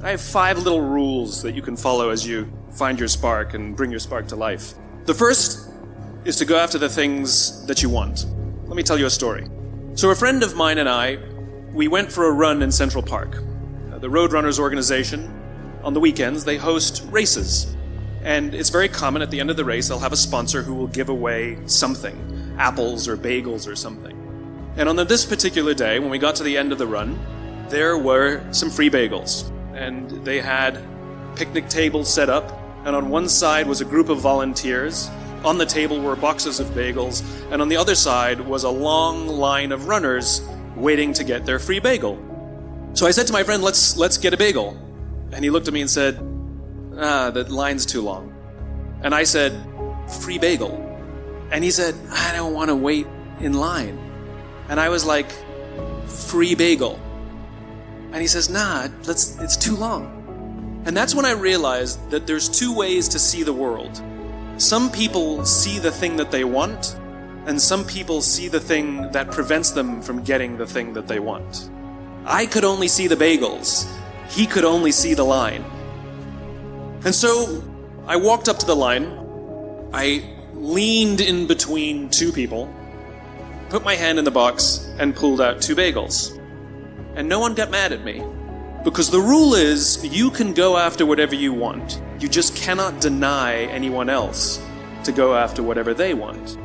I have 5 little rules that you can follow as you find your spark and bring your spark to life. The first is to go after the things that you want. Let me tell you a story. So a friend of mine and I, we went for a run in Central Park. The Roadrunners organization, on the weekends, they host races. And it's very common at the end of the race, they'll have a sponsor who will give away something, apples or bagels or something. And on this particular day, when we got to the end of the run, there were some free bagels. And they had picnic tables set up, and on one side was a group of volunteers. On the table were boxes of bagels, and on the other side was a long line of runners waiting to get their free bagel. So I said to my friend, let's get a bagel. And he looked at me and said, the line's too long. And I said, free bagel. And he said, I don't want to wait in line. And I was like, free bagel. And he says, it's too long. And that's when I realized that there's 2 ways to see the world. Some people see the thing that they want, and some people see the thing that prevents them from getting the thing that they want. I could only see the bagels. He could only see the line. And so I walked up to the line. I leaned in between 2 people, put my hand in the box, and pulled out 2 bagels. And no one got mad at me. Because the rule is, you can go after whatever you want. You just cannot deny anyone else to go after whatever they want.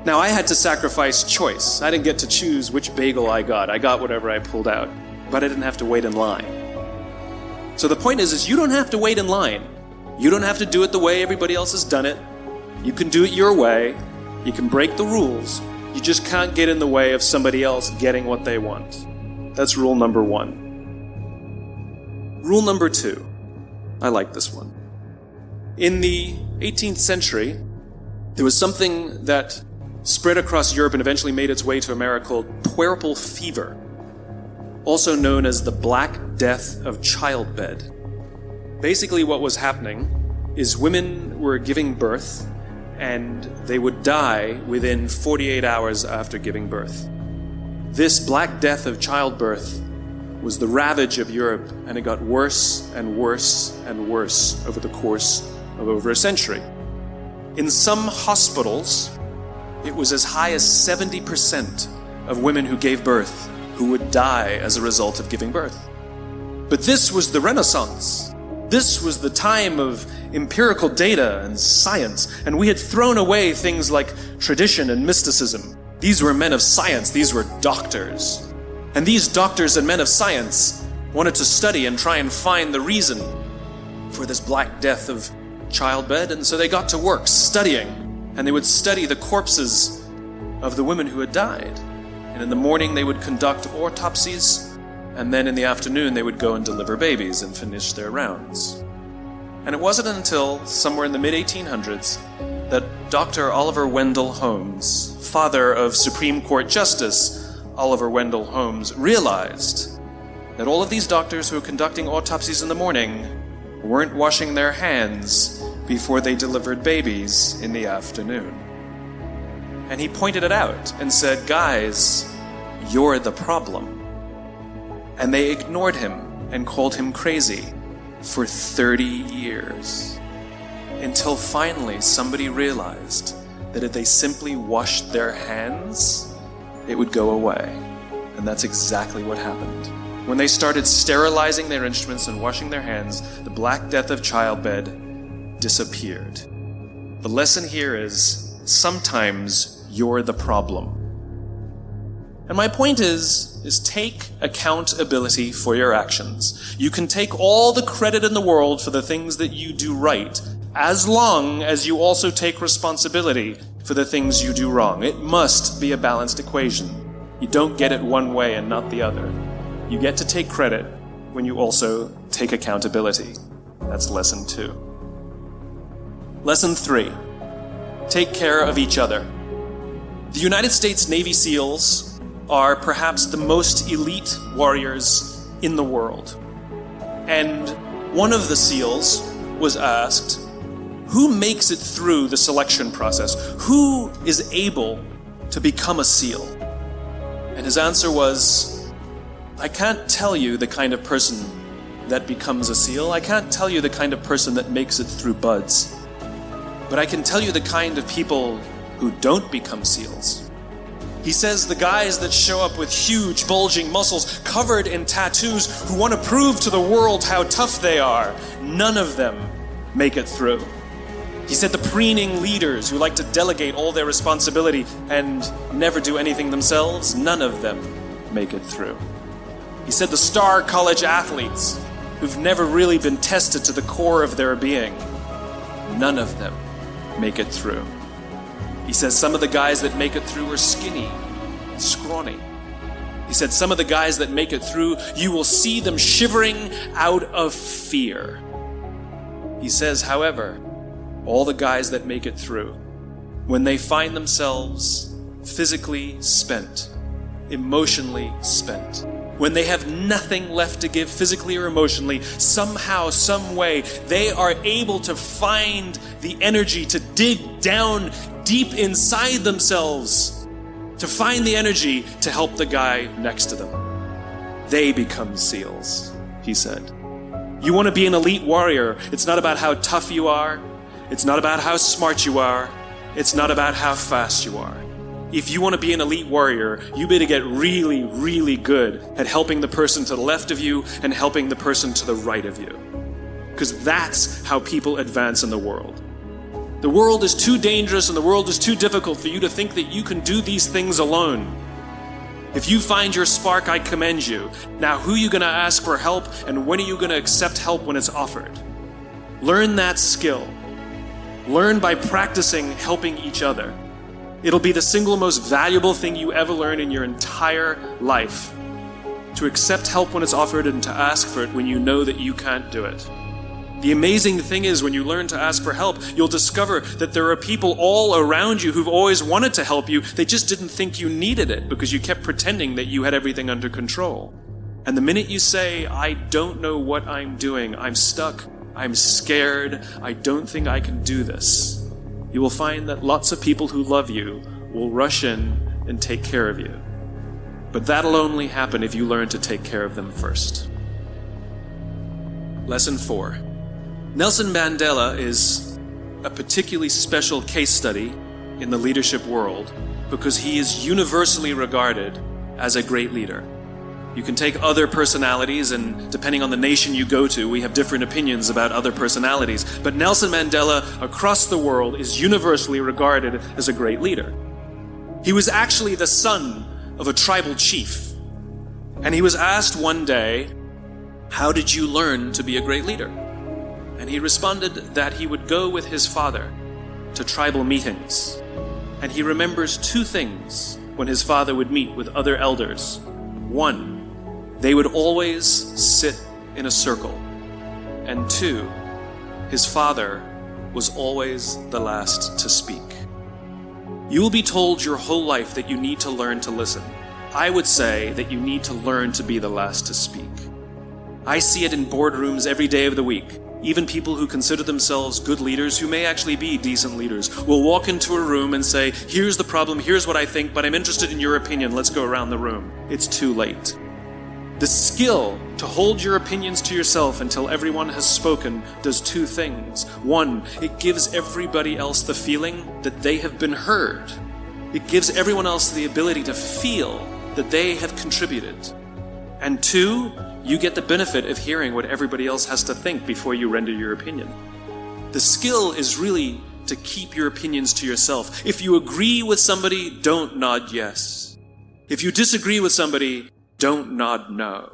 Now, I had to sacrifice choice. I didn't get to choose which bagel I got. I got whatever I pulled out. But I didn't have to wait in line. So the point is you don't have to wait in line. You don't have to do it the way everybody else has done it. You can do it your way. You can break the rules. You just can't get in the way of somebody else getting what they want. That's rule number 1. Rule number 2. I like this one. In the 18th century, there was something that spread across Europe and eventually made its way to America called puerperal fever, also known as the Black Death of childbed. Basically what was happening is women were giving birth and they would die within 48 hours after giving birth. This Black Death of childbirth was the ravage of Europe, and it got worse and worse and worse over the course of over a century. In some hospitals, it was as high as 70% of women who gave birth who would die as a result of giving birth. But this was the Renaissance. This was the time of empirical data and science, and we had thrown away things like tradition and mysticism. These were men of science, these were doctors. And these doctors and men of science wanted to study and try and find the reason for this Black Death of childbed, and so they got to work studying, and they would study the corpses of the women who had died. And in the morning they would conduct autopsies, and then in the afternoon they would go and deliver babies and finish their rounds. And it wasn't until somewhere in the mid-1800s that Dr. Oliver Wendell Holmes, father of Supreme Court Justice Oliver Wendell Holmes, realized that all of these doctors who were conducting autopsies in the morning weren't washing their hands before they delivered babies in the afternoon. And he pointed it out and said, guys, you're the problem. And they ignored him and called him crazy for 30 years. Until finally somebody realized that if they simply washed their hands, it would go away. And that's exactly what happened. When they started sterilizing their instruments and washing their hands, the Black Death of childbed disappeared. The lesson here is, sometimes you're the problem. And my point is take accountability for your actions. You can take all the credit in the world for the things that you do right, as long as you also take responsibility for the things you do wrong. It must be a balanced equation. You don't get it one way and not the other. You get to take credit when you also take accountability. That's lesson 2. Lesson 3. Take care of each other. The United States Navy SEALs are perhaps the most elite warriors in the world. And one of the SEALs was asked, who makes it through the selection process? Who is able to become a SEAL? And his answer was, I can't tell you the kind of person that becomes a seal. I can't tell you the kind of person that makes it through buds. But I can tell you the kind of people who don't become seals. He says the guys that show up with huge, bulging muscles, covered in tattoos, who want to prove to the world how tough they are, none of them make it through. He said the preening leaders who like to delegate all their responsibility and never do anything themselves, none of them make it through. He said the star college athletes who've never really been tested to the core of their being, none of them make it through. He says some of the guys that make it through are skinny, scrawny. He said some of the guys that make it through, you will see them shivering out of fear. He says, however, all the guys that make it through, when they find themselves physically spent, emotionally spent, when they have nothing left to give physically or emotionally, somehow, some way, they are able to find the energy to dig down deep inside themselves, to find the energy to help the guy next to them. They become seals, he said. You want to be an elite warrior. It's not about how tough you are. It's not about how smart you are. It's not about how fast you are. If you want to be an elite warrior, you better get really, really good at helping the person to the left of you and helping the person to the right of you. Because that's how people advance in the world. The world is too dangerous and the world is too difficult for you to think that you can do these things alone. If you find your spark, I commend you. Now, who are you going to ask for help, and when are you going to accept help when it's offered? Learn that skill. Learn by practicing helping each other. It'll be the single most valuable thing you ever learn in your entire life. To accept help when it's offered and to ask for it when you know that you can't do it. The amazing thing is, when you learn to ask for help, you'll discover that there are people all around you who've always wanted to help you. They just didn't think you needed it because you kept pretending that you had everything under control. And the minute you say, I don't know what I'm doing, I'm stuck, I'm scared, I don't think I can do this, you will find that lots of people who love you will rush in and take care of you. But that'll only happen if you learn to take care of them first. Lesson 4. Nelson Mandela is a particularly special case study in the leadership world because he is universally regarded as a great leader. You can take other personalities, and depending on the nation you go to, we have different opinions about other personalities. But Nelson Mandela, across the world, is universally regarded as a great leader. He was actually the son of a tribal chief. And he was asked one day, how did you learn to be a great leader? And he responded that he would go with his father to tribal meetings. And he remembers two things when his father would meet with other elders. One, they would always sit in a circle. And two, his father was always the last to speak. You will be told your whole life that you need to learn to listen. I would say that you need to learn to be the last to speak. I see it in boardrooms every day of the week. Even people who consider themselves good leaders, who may actually be decent leaders, will walk into a room and say, here's the problem, here's what I think, but I'm interested in your opinion, let's go around the room. It's too late. The skill to hold your opinions to yourself until everyone has spoken does two things. One, it gives everybody else the feeling that they have been heard. It gives everyone else the ability to feel that they have contributed. And two, you get the benefit of hearing what everybody else has to think before you render your opinion. The skill is really to keep your opinions to yourself. If you agree with somebody, don't nod yes. If you disagree with somebody, don't nod no.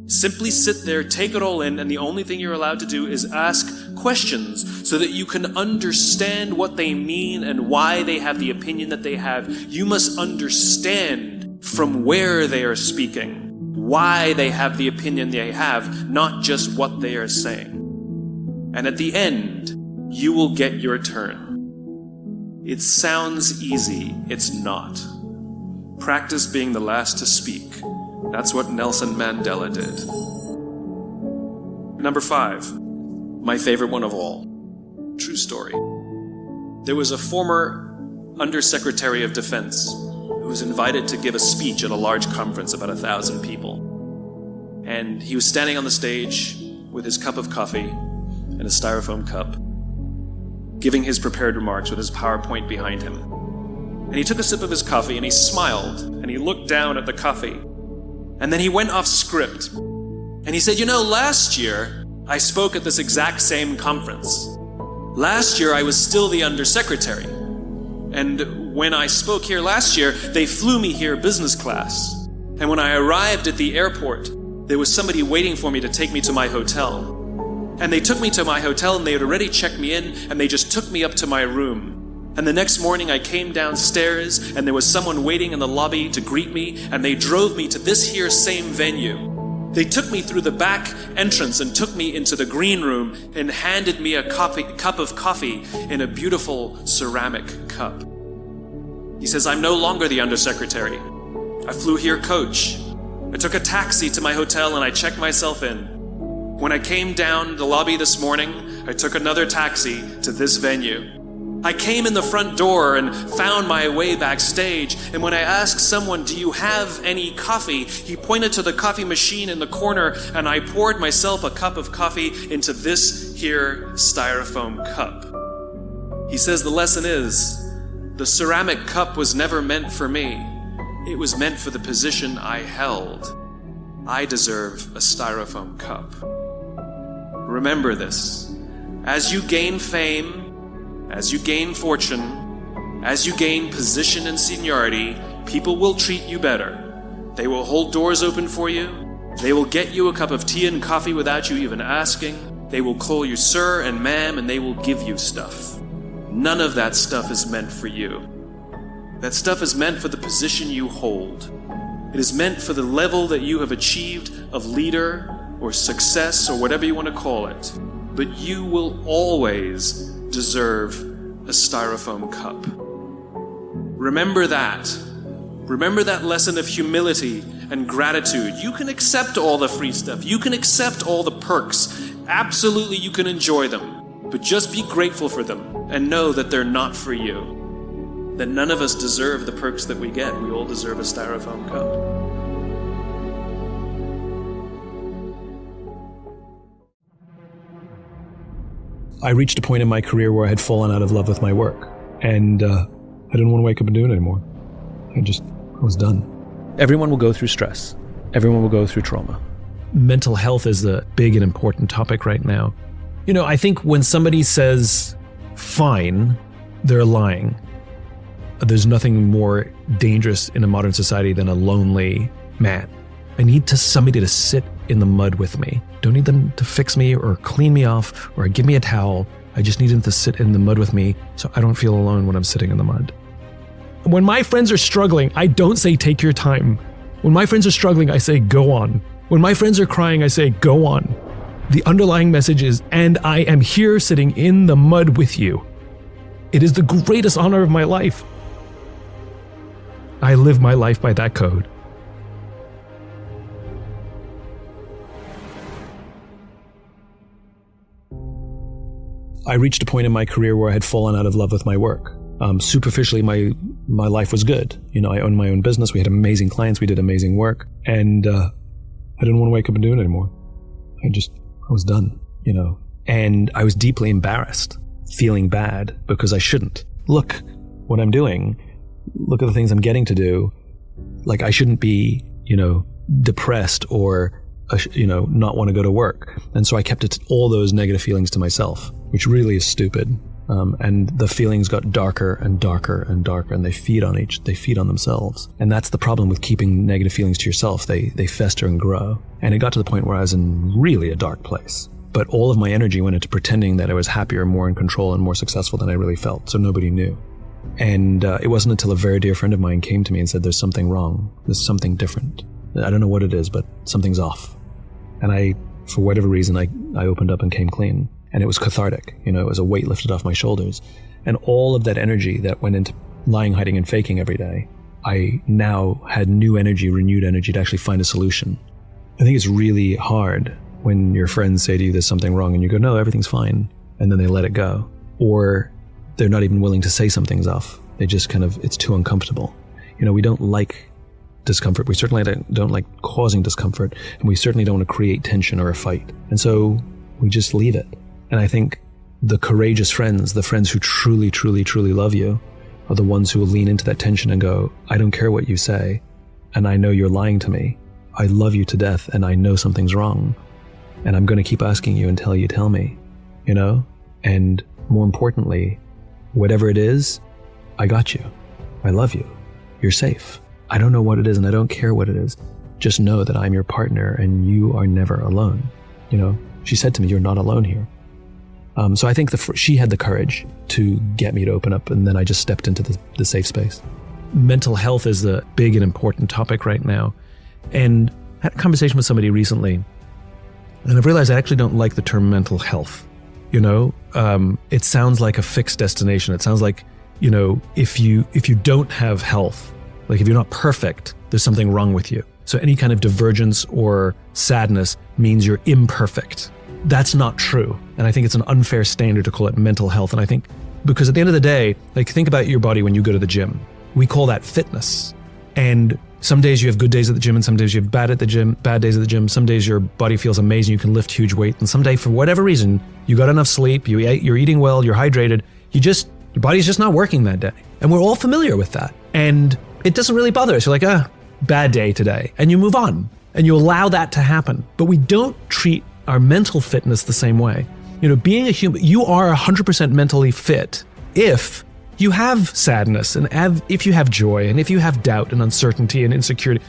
Simply sit there, take it all in, and the only thing you're allowed to do is ask questions so that you can understand what they mean and why they have the opinion that they have. You must understand from where they are speaking, why they have the opinion they have, not just what they are saying. And at the end, you will get your turn. It sounds easy. It's not. Practice being the last to speak. That's what Nelson Mandela did. Number 5, my favorite one of all. True story. There was a former Undersecretary of Defense who was invited to give a speech at a large conference, about 1,000 people. And he was standing on the stage, with his cup of coffee and a styrofoam cup, giving his prepared remarks with his PowerPoint behind him. And he took a sip of his coffee and he smiled and he looked down at the coffee. And then he went off script. And he said, last year I spoke at this exact same conference. Last year I was still the undersecretary. And when I spoke here last year, they flew me here business class. And when I arrived at the airport, there was somebody waiting for me to take me to my hotel. And they took me to my hotel and they had already checked me in and they just took me up to my room. And the next morning I came downstairs and there was someone waiting in the lobby to greet me and they drove me to this here same venue. They took me through the back entrance and took me into the green room and handed me a cup of coffee in a beautiful ceramic cup. He says, I'm no longer the undersecretary. I flew here coach. I took a taxi to my hotel and I checked myself in. When I came down the lobby this morning, I took another taxi to this venue. I came in the front door and found my way backstage, and when I asked someone, do you have any coffee? He pointed to the coffee machine in the corner, and I poured myself a cup of coffee into this here styrofoam cup. He says the lesson is, the ceramic cup was never meant for me. It was meant for the position I held. I deserve a styrofoam cup. Remember this. As you gain fame, as you gain fortune, as you gain position and seniority, people will treat you better. They will hold doors open for you. They will get you a cup of tea and coffee without you even asking. They will call you sir and ma'am, and they will give you stuff. None of that stuff is meant for you. That stuff is meant for the position you hold. It is meant for the level that you have achieved of leader or success or whatever you want to call it. But you will always deserve a styrofoam cup. Remember that. Remember that lesson of humility and gratitude. You can accept all the free stuff. You can accept all the perks. Absolutely, you can enjoy them. But just be grateful for them and know that they're not for you. That none of us deserve the perks that we get. We all deserve a styrofoam cup. I reached a point in my career where I had fallen out of love with my work, and I didn't want to wake up and do it anymore. I was done. Everyone will go through stress. Everyone will go through trauma. Mental health is a big and important topic right now. I think when somebody says, fine, they're lying. There's nothing more dangerous in a modern society than a lonely man. I need somebody to sit in the mud with me. Don't need them to fix me or clean me off or give me a towel. I just need them to sit in the mud with me so I don't feel alone when I'm sitting in the mud. When my friends are struggling, I don't say take your time. When my friends are struggling, I say go on. When my friends are crying, I say go on. The underlying message is, and I am here sitting in the mud with you. It is the greatest honor of my life. I live my life by that code. I reached a point in my career where I had fallen out of love with my work. Superficially, my life was good. I owned my own business. We had amazing clients. We did amazing work. And I didn't want to wake up and do it anymore. I was done, And I was deeply embarrassed, feeling bad because I shouldn't. Look what I'm doing. Look at the things I'm getting to do. Like I shouldn't be, depressed or, not want to go to work. And so I kept all those negative feelings to myself, which really is stupid. And the feelings got darker and darker and darker, and they feed on themselves. And that's the problem with keeping negative feelings to yourself. They fester and grow. And it got to the point where I was in really a dark place. But all of my energy went into pretending that I was happier, more in control, and more successful than I really felt. So nobody knew. And it wasn't until a very dear friend of mine came to me and said, there's something wrong. There's something different. I don't know what it is, but something's off. And for whatever reason, I opened up and came clean. And it was cathartic. It was a weight lifted off my shoulders. And all of that energy that went into lying, hiding, and faking every day, I now had new energy, renewed energy to actually find a solution. I think it's really hard when your friends say to you there's something wrong and you go, no, everything's fine. And then they let it go. Or they're not even willing to say something's off. They just it's too uncomfortable. We don't like discomfort. We certainly don't like causing discomfort, and we certainly don't want to create tension or a fight. And so we just leave it. And I think the courageous friends, the friends who truly, truly, truly love you, are the ones who will lean into that tension and go, I don't care what you say, and I know you're lying to me. I love you to death, and I know something's wrong, and I'm going to keep asking you until you tell me, you know? And more importantly, whatever it is, I got you. I love you. You're safe. I don't know what it is, and I don't care what it is. Just know that I'm your partner, and you are never alone. You know, she said to me, you're not alone here. So I think she had the courage to get me to open up, and then I just stepped into the safe space. Mental health is a big and important topic right now. And I had a conversation with somebody recently, and I've realized I actually don't like the term mental health. You know, it sounds like a fixed destination. It sounds like, you know, if you don't have health, like if you're not perfect, there's something wrong with you. So any kind of divergence or sadness means you're imperfect. That's not true. And I think it's an unfair standard to call it mental health. And I think because at the end of the day, like think about your body when you go to the gym. We call that fitness. And some days you have good days at the gym, and some days you have bad days at the gym. Some days your body feels amazing, you can lift huge weight. And some day, for whatever reason, you got enough sleep, you're eating well, you're hydrated, your body's just not working that day. And we're all familiar with that. And it doesn't really bother us. You're like, bad day today. And you move on. And you allow that to happen. But we don't treat our mental fitness the same way. You know, being a human, you are 100% mentally fit if you have sadness, and if you have joy, and if you have doubt and uncertainty and insecurity.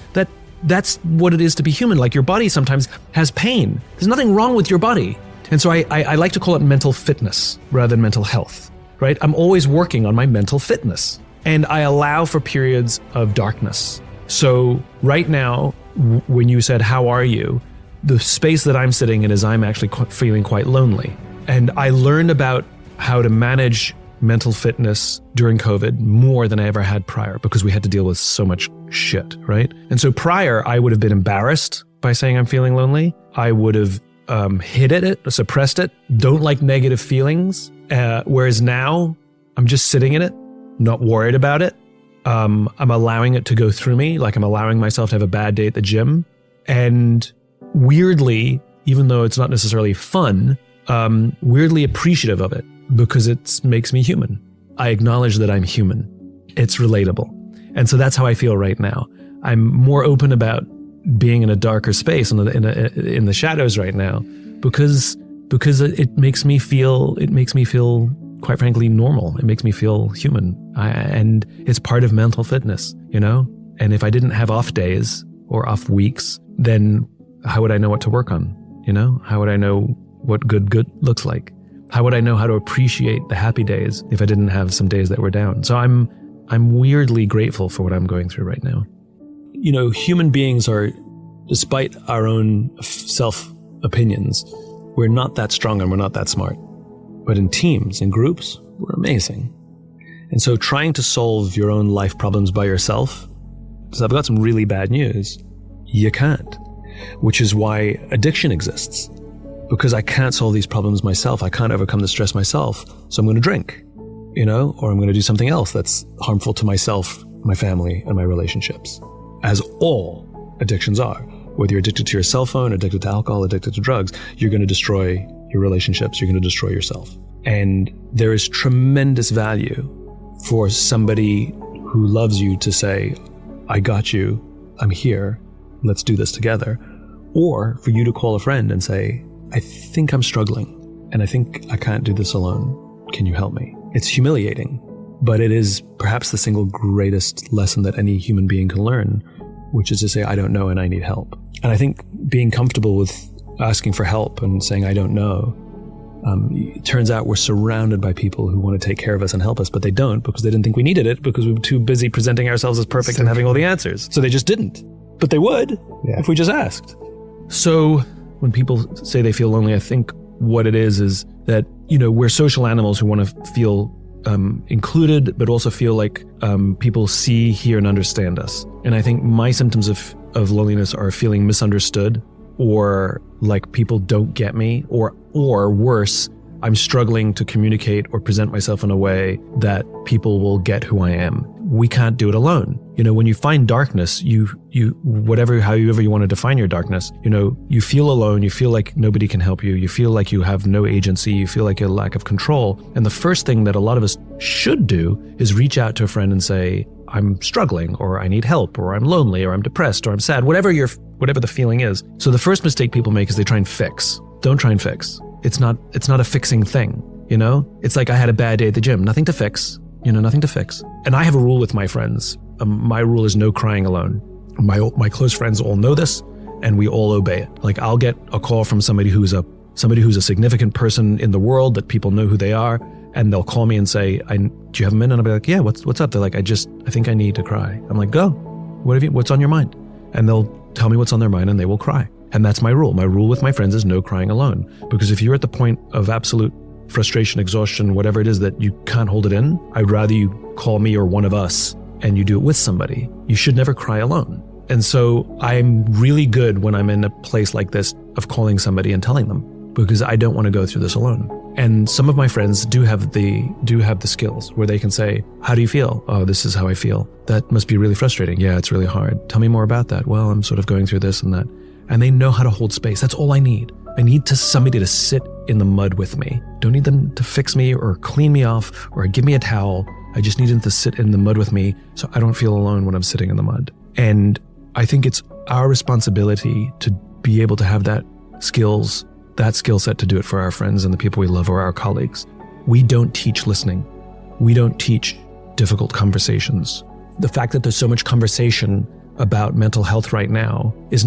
That's what it is to be human. Like your body sometimes has pain. There's nothing wrong with your body. And so I like to call it mental fitness rather than mental health, right? I'm always working on my mental fitness, and I allow for periods of darkness. So right now, when you said, how are you? The space that I'm sitting in is I'm actually feeling quite lonely. And I learned about how to manage mental fitness during COVID more than I ever had prior, because we had to deal with so much shit, right? And so prior, I would have been embarrassed by saying I'm feeling lonely. I would have hid it, suppressed it, don't like negative feelings. Whereas now, I'm just sitting in it, not worried about it. I'm allowing it to go through me, like I'm allowing myself to have a bad day at the gym. And weirdly, even though it's not necessarily fun, weirdly appreciative of it, because it makes me human. I acknowledge that I'm human. It's relatable. And so that's how I feel right now. I'm more open about being in a darker space, in the shadows right now, because it makes me feel quite frankly normal. It makes me feel human. And it's part of mental fitness, you know? And if I didn't have off days or off weeks, then how would I know what to work on? You know, how would I know what good looks like? How would I know how to appreciate the happy days if I didn't have some days that were down? So I'm weirdly grateful for what I'm going through right now. You know, human beings are, despite our own self-opinions, we're not that strong and we're not that smart. But in teams, in groups, we're amazing. And so trying to solve your own life problems by yourself, because I've got some really bad news, you can't. Which is why addiction exists. Because I can't solve these problems myself. I can't overcome the stress myself. So I'm going to drink, you know, or I'm going to do something else that's harmful to myself, my family, and my relationships. As all addictions are. Whether you're addicted to your cell phone, addicted to alcohol, addicted to drugs, you're going to destroy your relationships. You're going to destroy yourself. And there is tremendous value for somebody who loves you to say, I got you. I'm here. Let's do this together. Or for you to call a friend and say, I think I'm struggling and I think I can't do this alone. Can you help me? It's humiliating, but it is perhaps the single greatest lesson that any human being can learn, which is to say, I don't know and I need help. And I think being comfortable with asking for help and saying, I don't know, it turns out we're surrounded by people who want to take care of us and help us, but they don't, because they didn't think we needed it, because we were too busy presenting ourselves as perfect and having all the answers. So they just didn't. But they would if we just asked. So when people say they feel lonely, I think what it is that, you know, we're social animals who want to feel included, but also feel like people see, hear, and understand us. And I think my symptoms of loneliness are feeling misunderstood, or like people don't get me, or worse, I'm struggling to communicate or present myself in a way that people will get who I am. we can't do it alone. When you find darkness, however you want to define your darkness, you feel alone, you feel like nobody can help you, you feel like you have no agency, you feel like a lack of control. And the first thing that a lot of us should do is reach out to a friend and say, I'm struggling, or I need help, or I'm lonely, or I'm depressed, or I'm sad, whatever the feeling is. So the first mistake people make is they try and fix. Don't try and fix. It's not a fixing thing. It's like I had a bad day at the gym, nothing to fix. Nothing to fix. And I have a rule with my friends. My rule is no crying alone. My close friends all know this, and we all obey it. Like, I'll get a call from somebody who's a significant person in the world that people know who they are, and they'll call me and say, do you have a minute? And I'll be like, yeah, what's up? They're like, I think I need to cry. I'm like, go. What's on your mind? And they'll tell me what's on their mind, and they will cry. And that's my rule. My rule with my friends is no crying alone. Because if you're at the point of absolute frustration, exhaustion, whatever it is that you can't hold it in, I'd rather you call me or one of us and you do it with somebody. You should never cry alone. And so I'm really good when I'm in a place like this of calling somebody and telling them, because I don't want to go through this alone. And some of my friends do have the skills where they can say, how do you feel? Oh, this is how I feel. That must be really frustrating. Yeah, it's really hard. Tell me more about that. Well, I'm sort of going through this and that. And they know how to hold space. That's all I need. I need somebody to sit in the mud with me. Don't need them to fix me or clean me off or give me a towel. I just need them to sit in the mud with me so I don't feel alone when I'm sitting in the mud. And I think it's our responsibility to be able to have that skill set to do it for our friends and the people we love or our colleagues. We don't teach listening. We don't teach difficult conversations. The fact that there's so much conversation about mental health right now is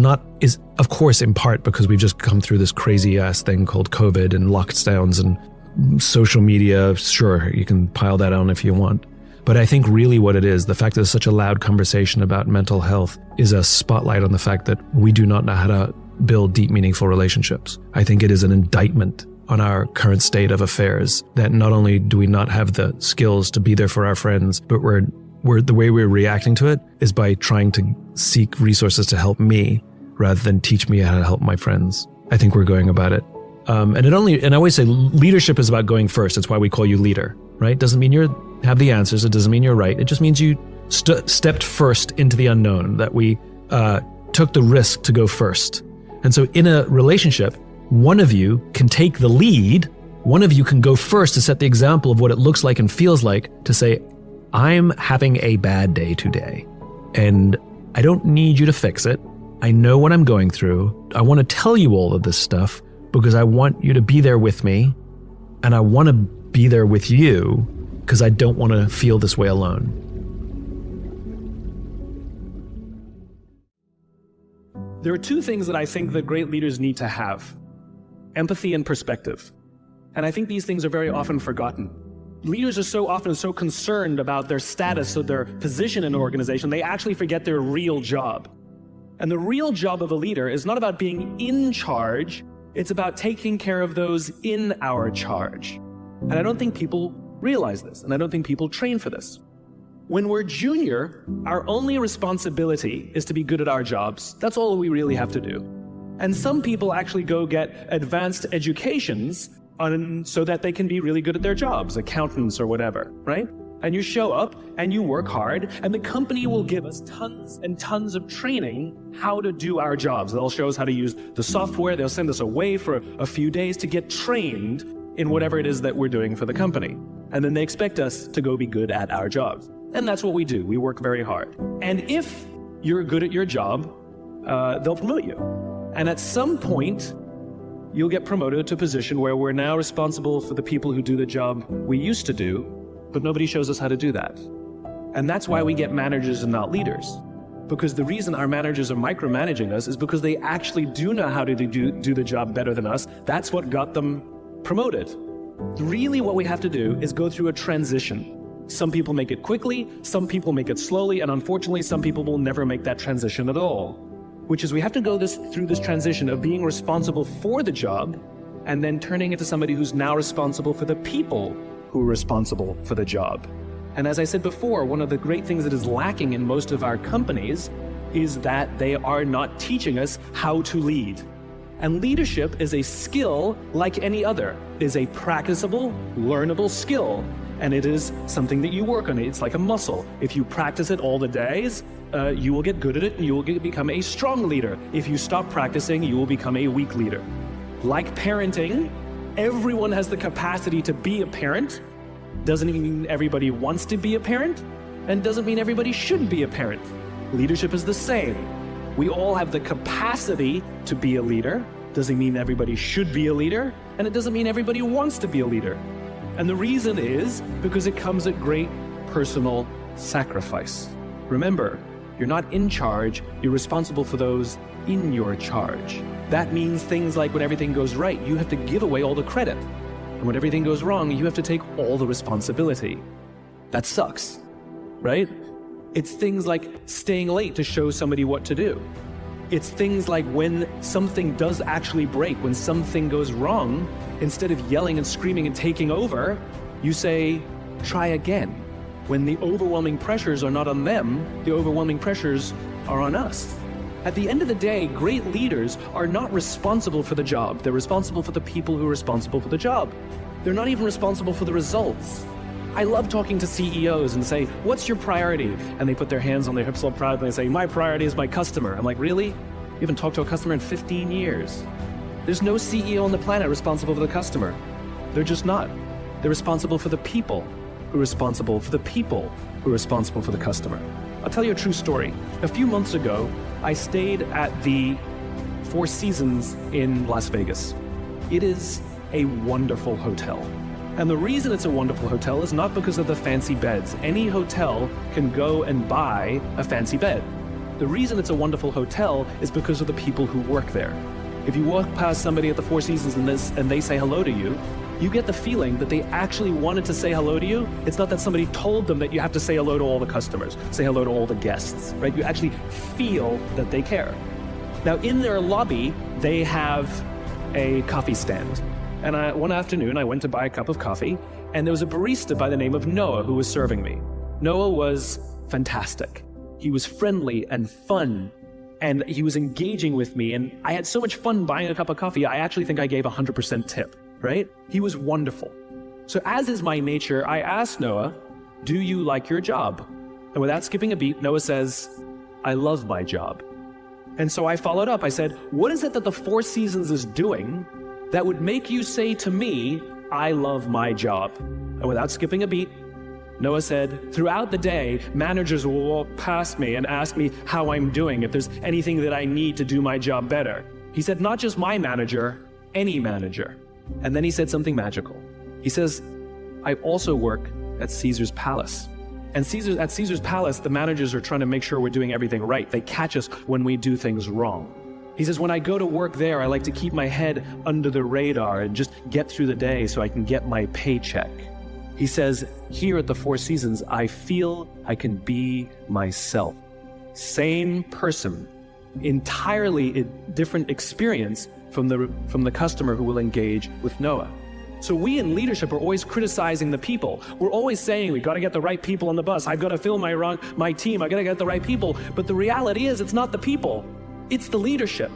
of course in part because we've just come through this crazy ass thing called COVID and lockdowns and social media. Sure, you can pile that on if you want. But I think really what it is, the fact that there's such a loud conversation about mental health is a spotlight on the fact that we do not know how to build deep, meaningful relationships. I think it is an indictment on our current state of affairs that not only do we not have the skills to be there for our friends, but the way we're reacting to it is by trying to seek resources to help me rather than teach me how to help my friends. I think we're going about it. And I always say leadership is about going first. It's why we call you leader, right? Doesn't mean you have the answers. It doesn't mean you're right. It just means you stepped first into the unknown, that we took the risk to go first. And so in a relationship, one of you can take the lead. One of you can go first to set the example of what it looks like and feels like to say, I'm having a bad day today, and I don't need you to fix it. I know what I'm going through. I want to tell you all of this stuff because I want you to be there with me, and I want to be there with you because I don't want to feel this way alone. There are two things that I think that great leaders need to have: empathy and perspective. And I think these things are very often forgotten. Leaders are so often so concerned about their status or their position in an organization, they actually forget their real job. And the real job of a leader is not about being in charge, it's about taking care of those in our charge. And I don't think people realize this, and I don't think people train for this. When we're junior, our only responsibility is to be good at our jobs. That's all we really have to do. And some people actually go get advanced educations so that they can be really good at their jobs, accountants or whatever, right? And you show up and you work hard, and the company will give us tons and tons of training how to do our jobs. They'll show us how to use the software. They'll send us away for a few days to get trained in whatever it is that we're doing for the company. And then they expect us to go be good at our jobs. And that's what we do. We work very hard. And if you're good at your job, they'll promote you. And at some point, you'll get promoted to a position where we're now responsible for the people who do the job we used to do, but nobody shows us how to do that. And that's why we get managers and not leaders. Because the reason our managers are micromanaging us is because they actually do know how to do the job better than us. That's what got them promoted. Really what we have to do is go through a transition. Some people make it quickly, some people make it slowly, and unfortunately some people will never make that transition at all. Which is we have to go through this transition of being responsible for the job and then turning into somebody who's now responsible for the people who are responsible for the job. And as I said before, one of the great things that is lacking in most of our companies is that they are not teaching us how to lead. And leadership is a skill like any other. It is a practicable, learnable skill. and it is something that you work on. It's like a muscle. If you practice it all the days, you will get good at it and you will become a strong leader. If you stop practicing, you will become a weak leader. Like parenting, everyone has the capacity to be a parent. Doesn't mean everybody wants to be a parent, and doesn't mean everybody should be a parent. Leadership is the same. We all have the capacity to be a leader. Doesn't mean everybody should be a leader, and it doesn't mean everybody wants to be a leader. And the reason is because it comes at great personal sacrifice. Remember, you're not in charge, you're responsible for those in your charge. That means things like when everything goes right, you have to give away all the credit. And when everything goes wrong, you have to take all the responsibility. That sucks, right? It's things like staying late to show somebody what to do. It's things like when something does actually break, when something goes wrong, instead of yelling and screaming and taking over, you say, try again. When the overwhelming pressures are not on them, the overwhelming pressures are on us. At the end of the day, great leaders are not responsible for the job. They're responsible for the people who are responsible for the job. They're not even responsible for the results. I love talking to CEOs and say, what's your priority? And they put their hands on their hips all proudly and say, my priority is my customer. I'm like, really? You haven't talked to a customer in 15 years. There's no CEO on the planet responsible for the customer. They're just not. They're responsible for the people who are responsible for the people who are responsible for the customer. I'll tell you a true story. A few months ago, I stayed at the Four Seasons in Las Vegas. It is a wonderful hotel. And the reason it's a wonderful hotel is not because of the fancy beds. Any hotel can go and buy a fancy bed. The reason it's a wonderful hotel is because of the people who work there. If you walk past somebody at the Four Seasons and they say hello to you, you get the feeling that they actually wanted to say hello to you. It's not that somebody told them that you have to say hello to all the customers, say hello to all the guests, right? You actually feel that they care. Now, in their lobby, they have a coffee stand. And one afternoon, I went to buy a cup of coffee, and there was a barista by the name of Noah who was serving me. Noah was fantastic. He was friendly and fun, and he was engaging with me, and I had so much fun buying a cup of coffee, I actually think I gave 100% tip, right? He was wonderful. So as is my nature, I asked Noah, do you like your job? And without skipping a beat, Noah says, I love my job. And so I followed up. I said, what is it that the Four Seasons is doing that would make you say to me, I love my job? And without skipping a beat, Noah said, throughout the day, managers will walk past me and ask me how I'm doing, if there's anything that I need to do my job better. He said, not just my manager, any manager. And then he said something magical. He says, I also work at Caesar's Palace. And at Caesar's Palace, the managers are trying to make sure we're doing everything right. They catch us when we do things wrong. He says, when I go to work there, I like to keep my head under the radar and just get through the day so I can get my paycheck. He says, here at the Four Seasons, I feel I can be myself. Same person, entirely a different experience from the customer who will engage with Noah. So we in leadership are always criticizing the people. We're always saying, we got to get the right people on the bus. I've got to fill my team. I got to get the right people. But the reality is, it's not the people. It's the leadership.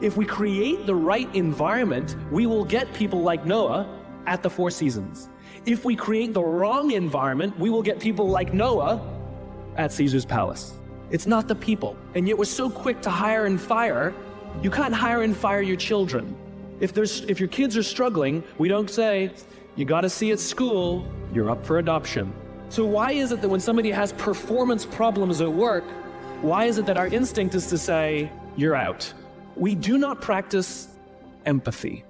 If we create the right environment, we will get people like Noah at the Four Seasons. If we create the wrong environment, we will get people like Noah at Caesar's Palace. It's not the people. And yet we're so quick to hire and fire. You can't hire and fire your children. If your kids are struggling, we don't say, you got to see at school, you're up for adoption. So why is it that when somebody has performance problems at work, why is it that our instinct is to say, you're out? We do not practice empathy.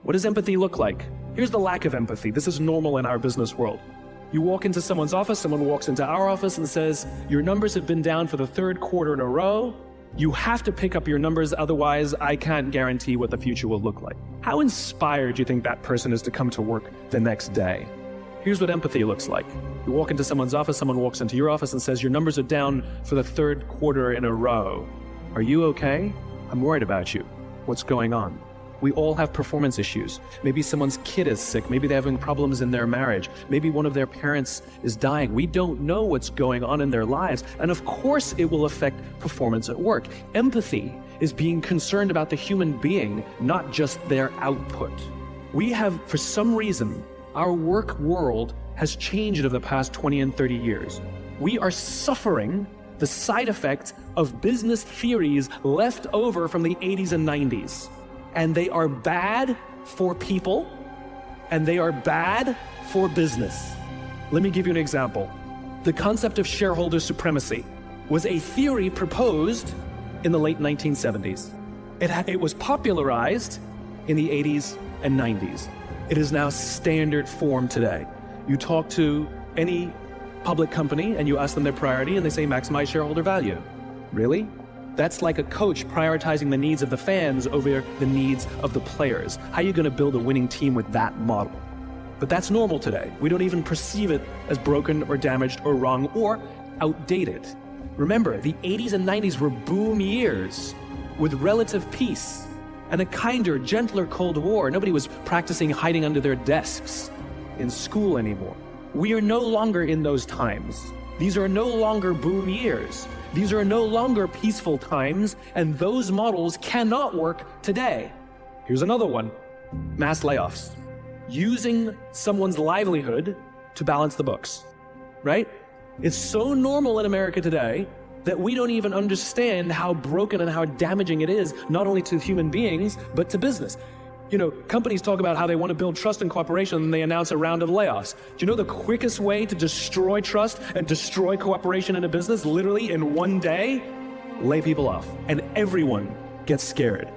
What does empathy look like? Here's the lack of empathy. This is normal in our business world. You walk into someone's office, someone walks into our office and says, your numbers have been down for the third quarter in a row. You have to pick up your numbers, otherwise I can't guarantee what the future will look like. How inspired do you think that person is to come to work the next day? Here's what empathy looks like. You walk into someone's office, someone walks into your office and says, your numbers are down for the third quarter in a row. Are you okay? I'm worried about you. What's going on? We all have performance issues. Maybe someone's kid is sick. Maybe they're having problems in their marriage. Maybe one of their parents is dying. We don't know what's going on in their lives. And of course, it will affect performance at work. Empathy is being concerned about the human being, not just their output. We have, for some reason, our work world has changed over the past 20 and 30 years. We are suffering the side effects of business theories left over from the 80s and 90s. And they are bad for people, and they are bad for business. Let me give you an example. The concept of shareholder supremacy was a theory proposed in the late 1970s. It was popularized in the 80s and 90s. It is now standard form today. You talk to any public company and you ask them their priority and they say maximize shareholder value. Really? That's like a coach prioritizing the needs of the fans over the needs of the players. How are you going to build a winning team with that model? But that's normal today. We don't even perceive it as broken or damaged or wrong or outdated. Remember, the 80s and 90s were boom years with relative peace and a kinder, gentler Cold War. Nobody was practicing hiding under their desks in school anymore. We are no longer in those times. These are no longer boom years. These are no longer peaceful times, and those models cannot work today. Here's another one. Mass layoffs. Using someone's livelihood to balance the books, right? It's so normal in America today that we don't even understand how broken and how damaging it is, not only to human beings, but to business. You know, companies talk about how they want to build trust and cooperation and they announce a round of layoffs. Do you know the quickest way to destroy trust and destroy cooperation in a business, literally in one day? Lay people off. And everyone gets scared.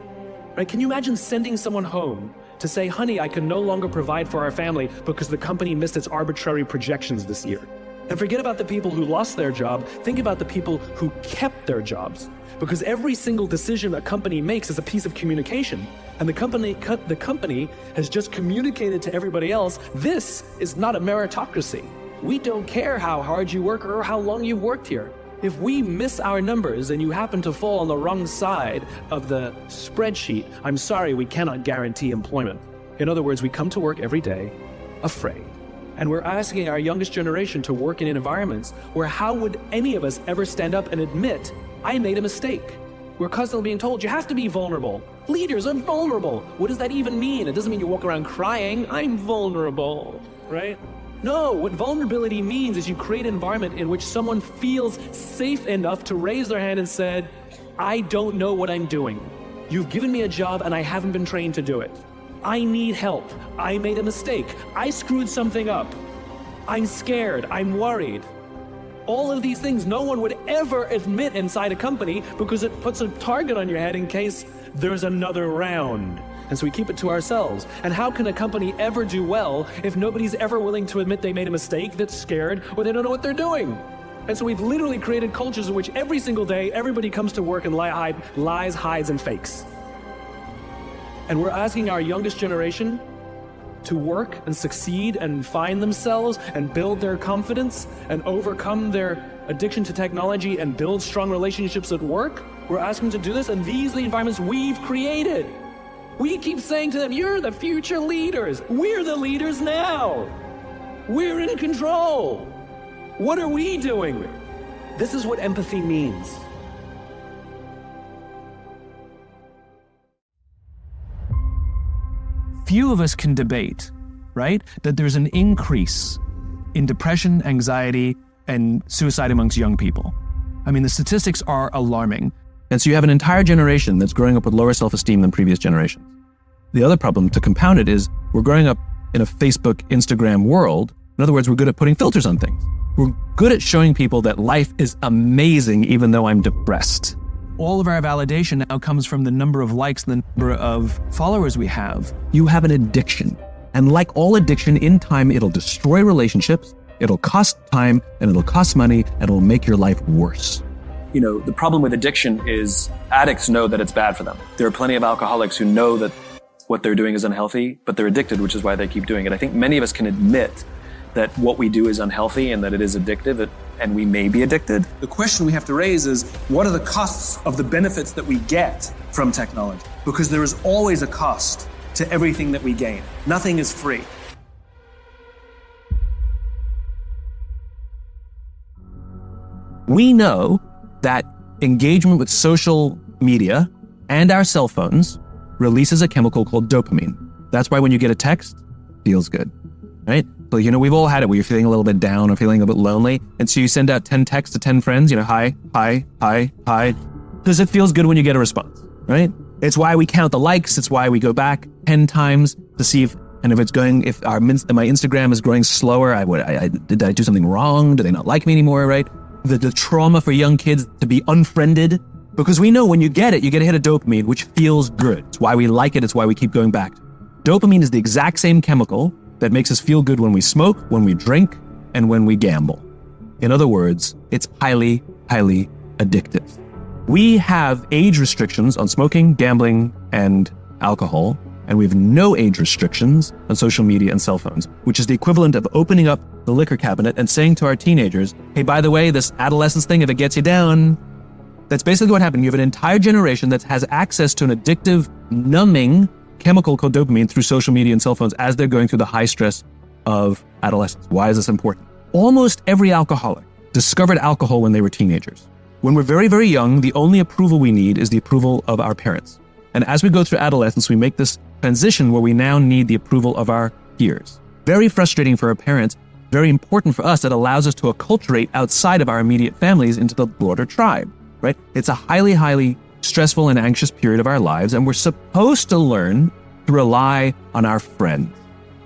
Right? Can you imagine sending someone home to say, honey, I can no longer provide for our family because the company missed its arbitrary projections this year? And forget about the people who lost their job. Think about the people who kept their jobs. Because every single decision a company makes is a piece of communication. And the company has just communicated to everybody else, this is not a meritocracy. We don't care how hard you work or how long you've worked here. If we miss our numbers and you happen to fall on the wrong side of the spreadsheet, I'm sorry, we cannot guarantee employment. In other words, we come to work every day afraid. And we're asking our youngest generation to work in environments where how would any of us ever stand up and admit, I made a mistake? We're constantly being told, you have to be vulnerable. Leaders are vulnerable. What does that even mean? It doesn't mean you walk around crying, I'm vulnerable, right? No, what vulnerability means is you create an environment in which someone feels safe enough to raise their hand and said, I don't know what I'm doing. You've given me a job and I haven't been trained to do it. I need help. I made a mistake. I screwed something up. I'm scared. I'm worried. All of these things no one would ever admit inside a company because it puts a target on your head in case there's another round. And so we keep it to ourselves. And how can a company ever do well if nobody's ever willing to admit they made a mistake, that's scared, or they don't know what they're doing? And so we've literally created cultures in which every single day everybody comes to work and lies, hides, and fakes. And we're asking our youngest generation to work and succeed and find themselves and build their confidence and overcome their addiction to technology and build strong relationships at work. We're asking them to do this, and these are the environments we've created. We keep saying to them, you're the future leaders. We're the leaders now. We're in control. What are we doing? This is what empathy means. Few of us can debate, right, that there's an increase in depression, anxiety, and suicide amongst young people. I mean, the statistics are alarming. And so you have an entire generation that's growing up with lower self-esteem than previous generations. The other problem, to compound it, is we're growing up in a Facebook, Instagram world. In other words, we're good at putting filters on things. We're good at showing people that life is amazing even though I'm depressed. All of our validation now comes from the number of likes, the number of followers we have. You have an addiction. And like all addiction, in time, it'll destroy relationships, it'll cost time, and it'll cost money, and it'll make your life worse. You know, the problem with addiction is addicts know that it's bad for them. There are plenty of alcoholics who know that what they're doing is unhealthy, but they're addicted, which is why they keep doing it. I think many of us can admit that what we do is unhealthy and that it is addictive, and we may be addicted. The question we have to raise is, what are the costs of the benefits that we get from technology? Because there is always a cost to everything that we gain. Nothing is free. We know that engagement with social media and our cell phones releases a chemical called dopamine. That's why when you get a text, it feels good. right? But, we've all had it where you're feeling a little bit down or feeling a bit lonely. And so you send out 10 texts to 10 friends, hi, hi, hi, hi, because it feels good when you get a response, right? It's why we count the likes. It's why we go back 10 times to see if my Instagram is growing slower, did I do something wrong? Do they not like me anymore, right? The trauma for young kids to be unfriended, because we know when you get a hit of dopamine, which feels good. It's why we like it. It's why we keep going back. Dopamine is the exact same chemical that makes us feel good when we smoke, when we drink, and when we gamble. In other words, it's highly, highly addictive. We have age restrictions on smoking, gambling, and alcohol, and we have no age restrictions on social media and cell phones, which is the equivalent of opening up the liquor cabinet and saying to our teenagers, hey, by the way, this adolescence thing, if it gets you down, that's basically what happened. You have an entire generation that has access to an addictive, numbing chemical called dopamine through social media and cell phones as they're going through the high stress of adolescence. Why is this important? Almost every alcoholic discovered alcohol when they were teenagers. When we're very, very young, the only approval we need is the approval of our parents. And as we go through adolescence, we make this transition where we now need the approval of our peers. Very frustrating for our parents, very important for us. That allows us to acculturate outside of our immediate families into the broader tribe, right? It's a highly, highly stressful and anxious period of our lives, and we're supposed to learn to rely on our friends.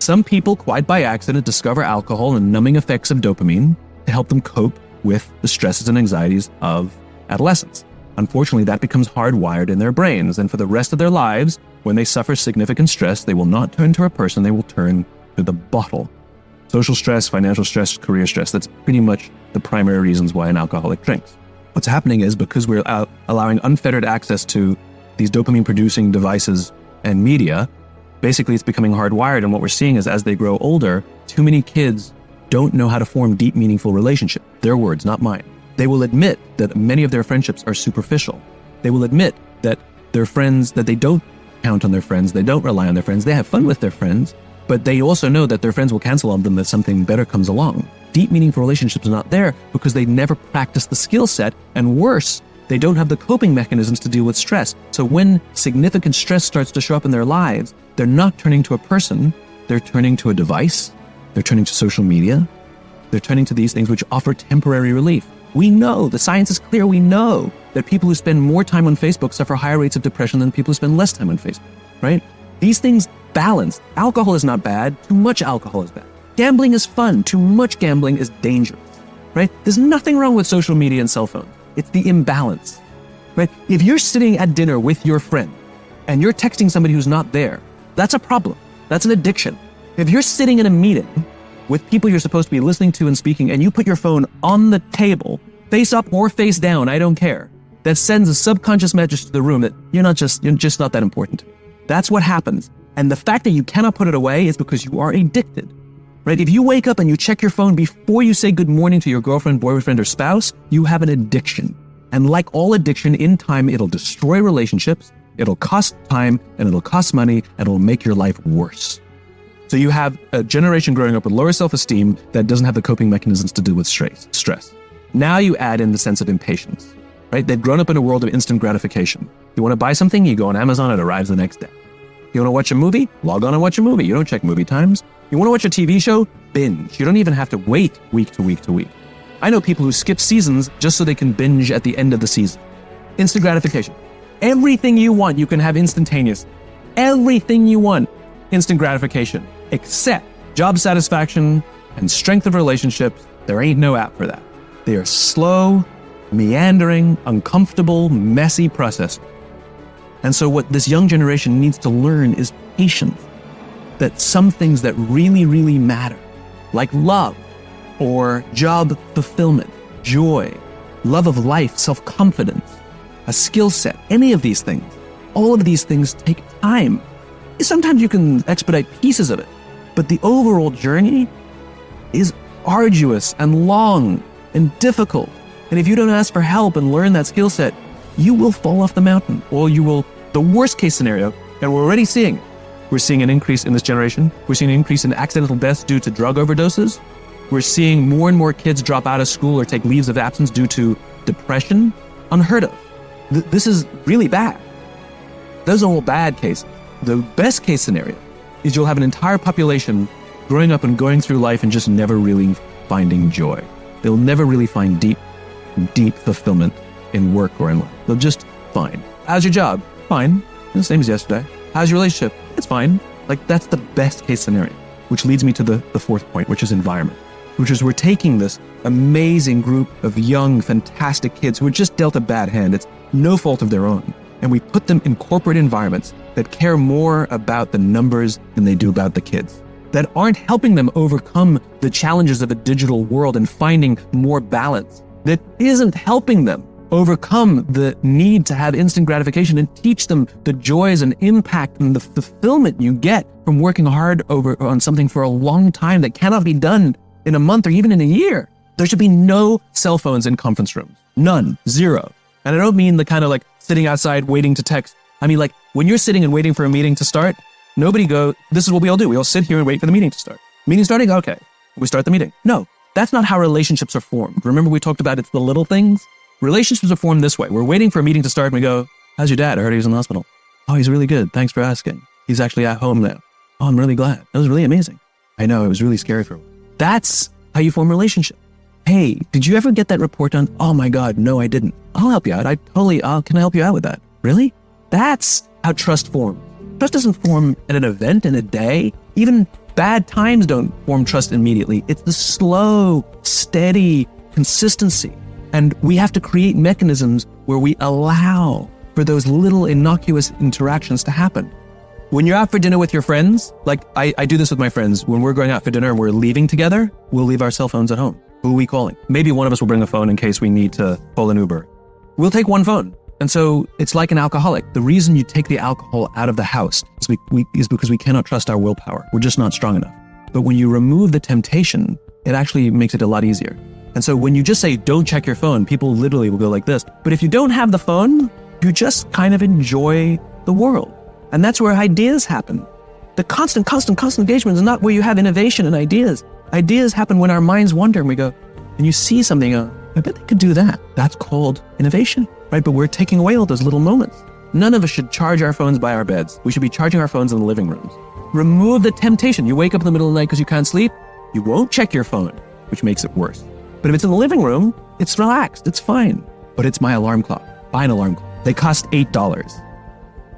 Some people, quite by accident, discover alcohol and numbing effects of dopamine to help them cope with the stresses and anxieties of adolescence. Unfortunately, that becomes hardwired in their brains, and for the rest of their lives, when they suffer significant stress, they will not turn to a person, they will turn to the bottle. Social stress, financial stress, career stress, that's pretty much the primary reasons why an alcoholic drinks. What's happening is because we're allowing unfettered access to these dopamine-producing devices and media, basically it's becoming hardwired, and what we're seeing is as they grow older, too many kids don't know how to form deep, meaningful relationships. Their words, not mine. They will admit that many of their friendships are superficial. They will admit that their friends, that they don't count on their friends, they don't rely on their friends, they have fun with their friends, but they also know that their friends will cancel on them if something better comes along. Deep, meaningful relationships are not there because they never practice the skill set, and worse, they don't have the coping mechanisms to deal with stress. So when significant stress starts to show up in their lives, they're not turning to a person, they're turning to a device, they're turning to social media, they're turning to these things which offer temporary relief. We know, the science is clear, we know that people who spend more time on Facebook suffer higher rates of depression than people who spend less time on Facebook, right? These things balance. Alcohol is not bad, too much alcohol is bad. Gambling is fun, too much gambling is dangerous, right? There's nothing wrong with social media and cell phones. It's the imbalance, right? If you're sitting at dinner with your friend and you're texting somebody who's not there, that's a problem. That's an addiction. If you're sitting in a meeting with people you're supposed to be listening to and speaking, and you put your phone on the table, face up or face down, I don't care, that sends a subconscious message to the room that you're just not that important to me. That's what happens. And the fact that you cannot put it away is because you are addicted, right? If you wake up and you check your phone before you say good morning to your girlfriend, boyfriend, or spouse, you have an addiction. And like all addiction, in time, it'll destroy relationships, it'll cost time, and it'll cost money, and it'll make your life worse. So you have a generation growing up with lower self-esteem that doesn't have the coping mechanisms to deal with stress. Now you add in the sense of impatience, right? They've grown up in a world of instant gratification. You want to buy something, you go on Amazon, it arrives the next day. You want to watch a movie? Log on and watch a movie. You don't check movie times. You want to watch a TV show? Binge. You don't even have to wait week to week to week. I know people who skip seasons just so they can binge at the end of the season. Instant gratification. Everything you want, you can have instantaneous. Everything you want, instant gratification. Except job satisfaction and strength of relationships, there ain't no app for that. They are slow, meandering, uncomfortable, messy process. And so what this young generation needs to learn is patience. That some things that really, really matter, like love or job fulfillment, joy, love of life, self-confidence, a skill set, any of these things, all of these things take time. Sometimes you can expedite pieces of it, but the overall journey is arduous and long and difficult. And if you don't ask for help and learn that skill set, you will fall off the mountain, or you will, the worst case scenario, and we're already seeing, we're seeing an increase in this generation. We're seeing an increase in accidental deaths due to drug overdoses. We're seeing more and more kids drop out of school or take leaves of absence due to depression. Unheard of. This is really bad. Those are all bad cases. The best case scenario is you'll have an entire population growing up and going through life and just never really finding joy. They'll never really find deep fulfillment in work or in life. They'll just fine. How's your job? Fine. The same as yesterday. How's your relationship? It's fine. Like, that's the best case scenario, which leads me to the fourth point, which is environment, which is we're taking this amazing group of young, fantastic kids who were just dealt a bad hand. It's no fault of their own. And we put them in corporate environments that care more about the numbers than they do about the kids, that aren't helping them overcome the challenges of a digital world and finding more balance, that isn't helping them overcome the need to have instant gratification and teach them the joys and impact and the fulfillment you get from working hard on something for a long time that cannot be done in a month or even in a year. There should be no cell phones in conference rooms. None. Zero. And I don't mean the kind of like sitting outside waiting to text. I mean, like, when you're sitting and waiting for a meeting to start, nobody this is what we all do. We all sit here and wait for the meeting to start. Meeting starting? Okay. We start the meeting. No, that's not how relationships are formed. Remember we talked about it's the little things? Relationships are formed this way. We're waiting for a meeting to start and we go, how's your dad? I heard he was in the hospital. Oh, he's really good. Thanks for asking. He's actually at home now. Oh, I'm really glad. That was really amazing. I know, it was really scary for him. That's how you form a relationship. Hey, did you ever get that report done? Oh my God, no, I didn't. I'll help you out. Can I help you out with that? Really? That's how trust forms. Trust doesn't form at an event in a day. Even bad times don't form trust immediately. It's the slow, steady consistency. And we have to create mechanisms where we allow for those little innocuous interactions to happen. When you're out for dinner with your friends, like I do this with my friends, when we're going out for dinner and we're leaving together, we'll leave our cell phones at home. Who are we calling? Maybe one of us will bring a phone in case we need to call an Uber. We'll take one phone. And so it's like an alcoholic. The reason you take the alcohol out of the house is because we cannot trust our willpower. We're just not strong enough. But when you remove the temptation, it actually makes it a lot easier. And so when you just say, don't check your phone, people literally will go like this. But if you don't have the phone, you just kind of enjoy the world. And that's where ideas happen. The constant engagement is not where you have innovation and ideas. Ideas happen when our minds wander and we go, and you see something, I bet they could do that. That's called innovation, right? But we're taking away all those little moments. None of us should charge our phones by our beds. We should be charging our phones in the living rooms. Remove the temptation. You wake up in the middle of the night because you can't sleep. You won't check your phone, which makes it worse. But if it's in the living room, it's relaxed, it's fine. But it's my alarm clock. Buy an alarm clock. They cost $8.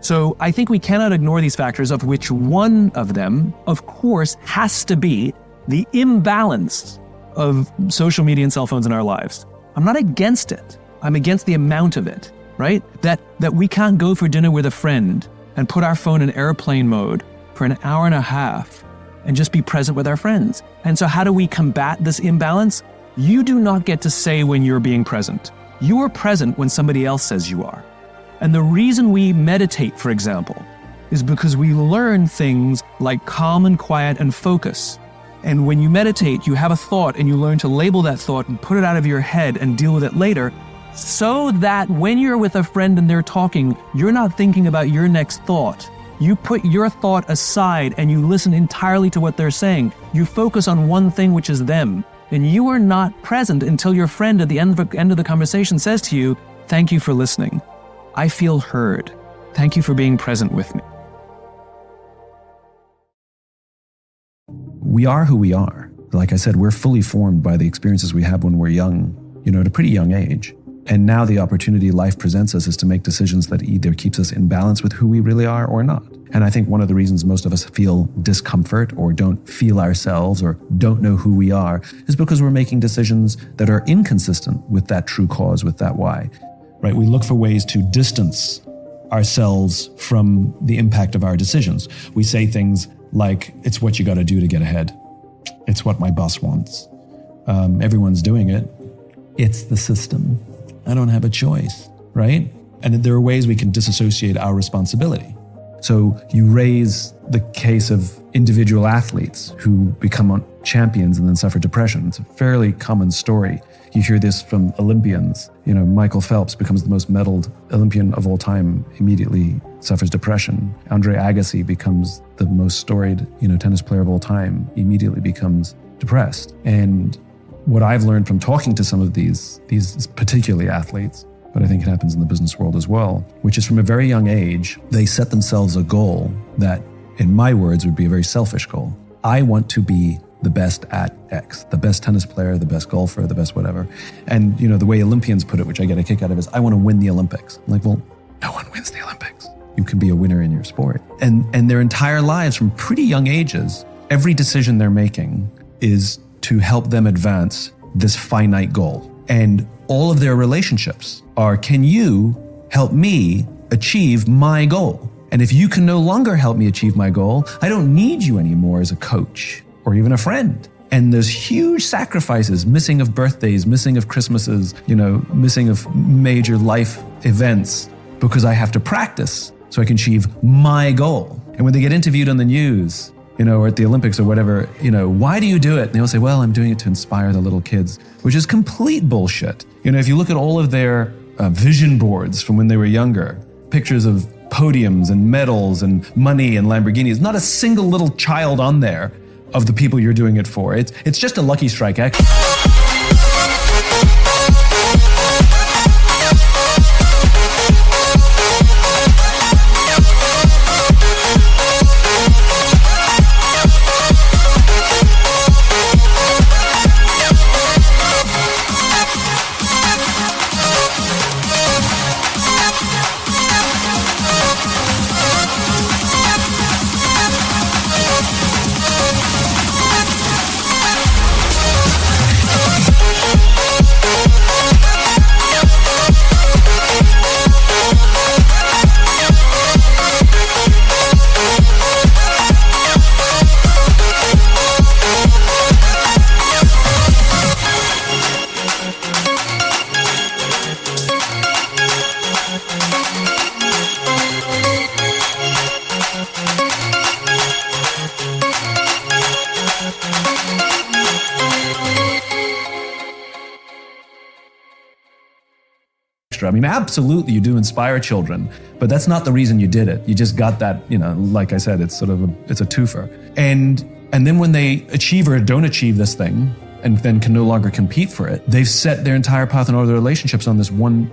So I think we cannot ignore these factors, of which one of them, of course, has to be the imbalance of social media and cell phones in our lives. I'm not against it. I'm against the amount of it, right? That we can't go for dinner with a friend and put our phone in airplane mode for an hour and a half and just be present with our friends. And so how do we combat this imbalance? You do not get to say when you're being present. You are present when somebody else says you are. And the reason we meditate, for example, is because we learn things like calm and quiet and focus. And when you meditate, you have a thought and you learn to label that thought and put it out of your head and deal with it later, so that when you're with a friend and they're talking, you're not thinking about your next thought. You put your thought aside and you listen entirely to what they're saying. You focus on one thing, which is them. And you are not present until your friend at the end of the conversation says to you, thank you for listening. I feel heard. Thank you for being present with me. We are who we are. Like I said, we're fully formed by the experiences we have when we're young, at a pretty young age. And now the opportunity life presents us is to make decisions that either keeps us in balance with who we really are or not. And I think one of the reasons most of us feel discomfort or don't feel ourselves or don't know who we are is because we're making decisions that are inconsistent with that true cause, with that why. Right? We look for ways to distance ourselves from the impact of our decisions. We say things like, it's what you got to do to get ahead. It's what my boss wants. Everyone's doing it. It's the system. I don't have a choice, right? And there are ways we can disassociate our responsibility. So you raise the case of individual athletes who become champions and then suffer depression. It's a fairly common story. You hear this from Olympians. Michael Phelps becomes the most medaled Olympian of all time, immediately suffers depression. Andre Agassi becomes the most storied, tennis player of all time, immediately becomes depressed. And what I've learned from talking to some of these particularly athletes, but I think it happens in the business world as well, which is from a very young age, they set themselves a goal that, in my words, would be a very selfish goal. I want to be the best at X, the best tennis player, the best golfer, the best whatever. And, the way Olympians put it, which I get a kick out of, is I want to win the Olympics. I'm like, well, no one wins the Olympics. You can be a winner in your sport. And their entire lives from pretty young ages, every decision they're making is to help them advance this finite goal. And all of their relationships are, can you help me achieve my goal? And if you can no longer help me achieve my goal, I don't need you anymore as a coach or even a friend. And there's huge sacrifices, missing of birthdays, missing of Christmases, missing of major life events, because I have to practice so I can achieve my goal. And when they get interviewed on the news, or at the Olympics or whatever, why do you do it? And they'll say, well, I'm doing it to inspire the little kids, which is complete bullshit. If you look at all of their vision boards from when they were younger, pictures of podiums and medals and money and Lamborghinis, not a single little child on there of the people you're doing it for. It's just a lucky strike, actually. I mean, absolutely, you do inspire children, but that's not the reason you did it. You just got that, like I said, it's sort of it's a twofer. And then when they achieve or don't achieve this thing, and then can no longer compete for it, they've set their entire path and all their relationships on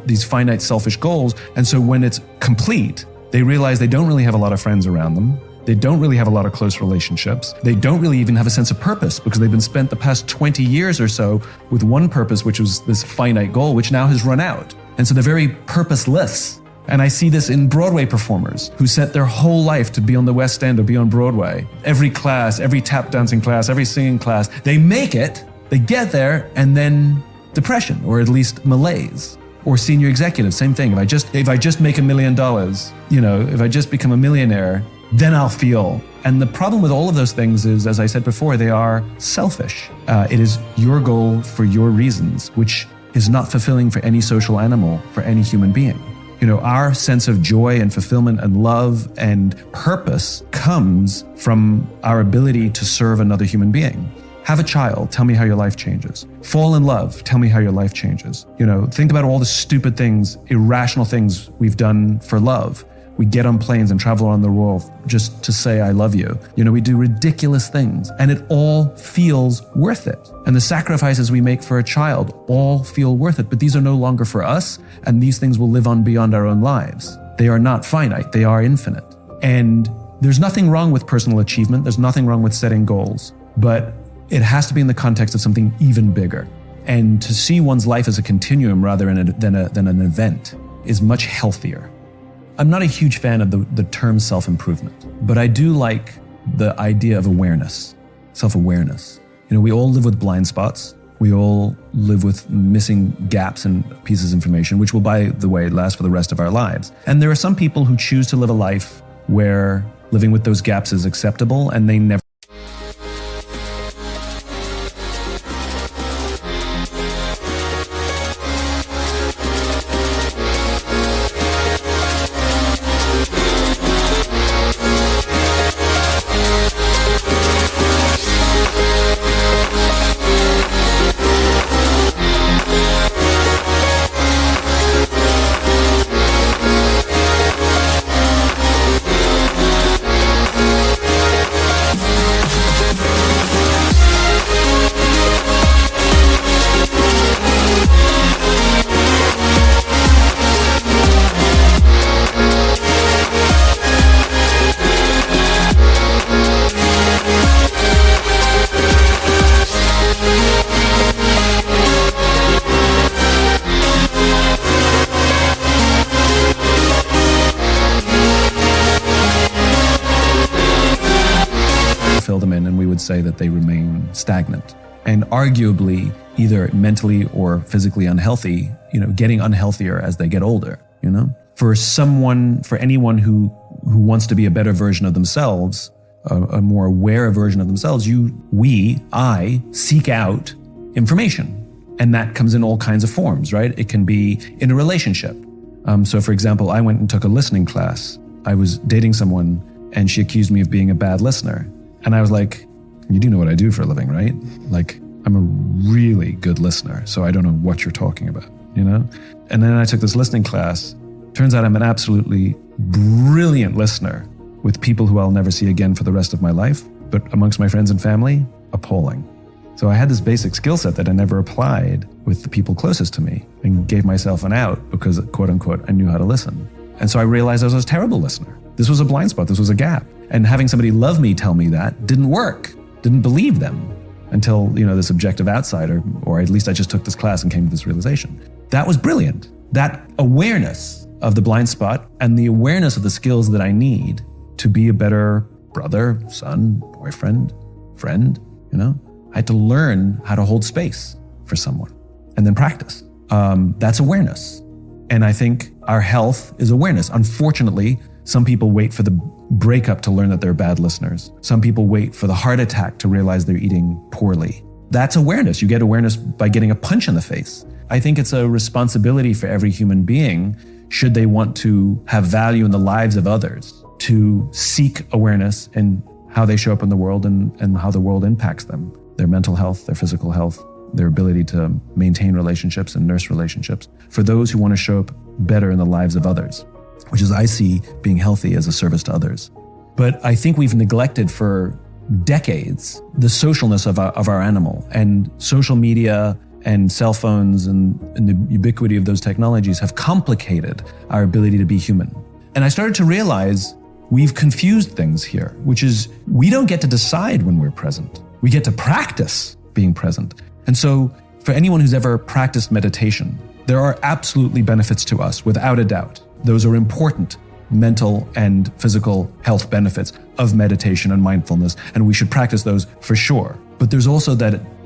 these finite, selfish goals. And so when it's complete, they realize they don't really have a lot of friends around them. They don't really have a lot of close relationships. They don't really even have a sense of purpose, because they've been spent the past 20 years or so with one purpose, which was this finite goal, which now has run out. And so they're very purposeless. And I see this in Broadway performers who set their whole life to be on the West End or be on Broadway. Every class, every tap dancing class, every singing class, they make it, they get there, and then depression, or at least malaise. Or senior executive, same thing. If I just make $1 million, if I just become a millionaire, then I'll feel. And the problem with all of those things is, as I said before, they are selfish. It is your goal for your reasons, which is not fulfilling for any social animal, for any human being. Our sense of joy and fulfillment and love and purpose comes from our ability to serve another human being. Have a child, tell me how your life changes. Fall in love, tell me how your life changes. Think about all the stupid things, irrational things we've done for love. We get on planes and travel around the world just to say, I love you. We do ridiculous things, and it all feels worth it. And the sacrifices we make for a child all feel worth it, but these are no longer for us, and these things will live on beyond our own lives. They are not finite, they are infinite. And there's nothing wrong with personal achievement, there's nothing wrong with setting goals, but it has to be in the context of something even bigger. And to see one's life as a continuum rather than an event is much healthier. I'm not a huge fan of the term self-improvement, but I do like the idea of awareness, self-awareness. We all live with blind spots. We all live with missing gaps and pieces of information, which will, by the way, last for the rest of our lives. And there are some people who choose to live a life where living with those gaps is acceptable, and they never fill them in and we would say that they remain stagnant. And arguably, either mentally or physically unhealthy, getting unhealthier as they get older, For anyone who wants to be a better version of themselves, a more aware version of themselves, I seek out information. And that comes in all kinds of forms, right? It can be in a relationship. So for example, I went and took a listening class. I was dating someone and she accused me of being a bad listener. And I was like, you do know what I do for a living, right? Like, I'm a really good listener, so I don't know what you're talking about, And then I took this listening class. Turns out I'm an absolutely brilliant listener with people who I'll never see again for the rest of my life. But amongst my friends and family, appalling. So I had this basic skill set that I never applied with the people closest to me and gave myself an out because, quote unquote, I knew how to listen. And so I realized I was a terrible listener. This was a blind spot. This was a gap. And having somebody love me tell me that didn't work. Didn't believe them until, this objective outsider, or at least I just took this class and came to this realization. That was brilliant. That awareness of the blind spot and the awareness of the skills that I need to be a better brother, son, boyfriend, friend, I had to learn how to hold space for someone and then practice. That's awareness. And I think our health is awareness. Unfortunately, some people wait for the breakup to learn that they're bad listeners. Some people wait for the heart attack to realize they're eating poorly. That's awareness. You get awareness by getting a punch in the face. I think it's a responsibility for every human being, should they want to have value in the lives of others, to seek awareness in how they show up in the world and how the world impacts them, their mental health, their physical health, their ability to maintain relationships and nurse relationships, for those who want to show up better in the lives of others, which is I see being healthy as a service to others. But I think we've neglected for decades the socialness of our animal, and social media and cell phones and the ubiquity of those technologies have complicated our ability to be human. And I started to realize we've confused things here, which is we don't get to decide when we're present. We get to practice being present. And so for anyone who's ever practiced meditation, there are absolutely benefits to us, without a doubt. Those are important mental and physical health benefits of meditation and mindfulness, and we should practice those for sure. But there's also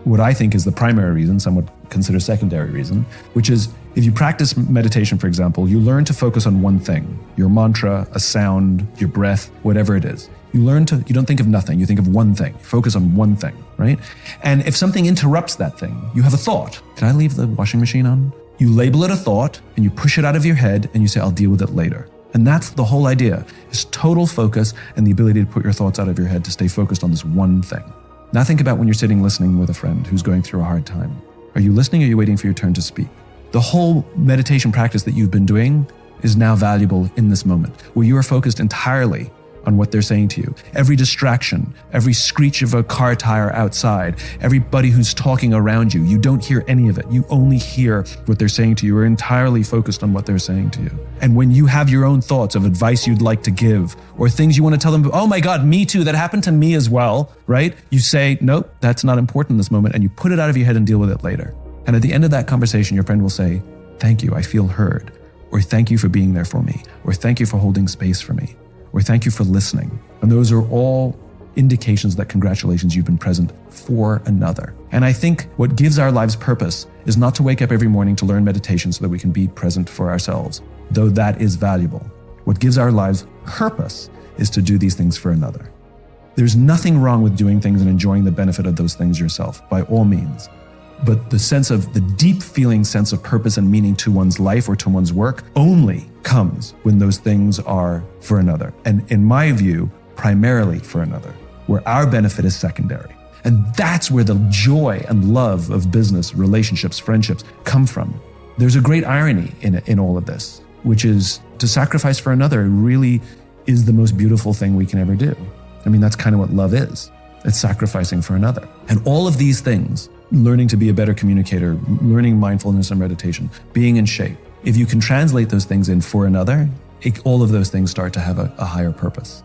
what I think is the primary reason, some would consider secondary reason, which is if you practice meditation, for example, you learn to focus on one thing, your mantra, a sound, your breath, whatever it is. You don't think of nothing, you think of one thing, focus on one thing, right? And if something interrupts that thing, you have a thought. Can I leave the washing machine on? You label it a thought and you push it out of your head and you say, I'll deal with it later. And that's the whole idea, is total focus and the ability to put your thoughts out of your head to stay focused on this one thing. Now think about when you're sitting listening with a friend who's going through a hard time. Are you listening or are you waiting for your turn to speak? The whole meditation practice that you've been doing is now valuable in this moment, where you are focused entirely on what they're saying to you. Every distraction, every screech of a car tire outside, everybody who's talking around you, you don't hear any of it. You only hear what they're saying to you. You're entirely focused on what they're saying to you. And when you have your own thoughts of advice you'd like to give, or things you want to tell them, oh my God, me too, that happened to me as well, right? You say, nope, that's not important in this moment, and you put it out of your head and deal with it later. And at the end of that conversation, your friend will say, thank you, I feel heard, or thank you for being there for me, or thank you for holding space for me, or thank you for listening. And those are all indications that congratulations, you've been present for another. And I think what gives our lives purpose is not to wake up every morning to learn meditation so that we can be present for ourselves, though that is valuable. What gives our lives purpose is to do these things for another. There's nothing wrong with doing things and enjoying the benefit of those things yourself, by all means. But the deep feeling sense of purpose and meaning to one's life or to one's work only comes when those things are for another. And in my view, primarily for another, where our benefit is secondary. And that's where the joy and love of business, relationships, friendships come from. There's a great irony in all of this, which is to sacrifice for another really is the most beautiful thing we can ever do. I mean, that's kind of what love is. It's sacrificing for another. And all of these things, learning to be a better communicator, learning mindfulness and meditation, being in shape. If you can translate those things in for another, all of those things start to have a higher purpose.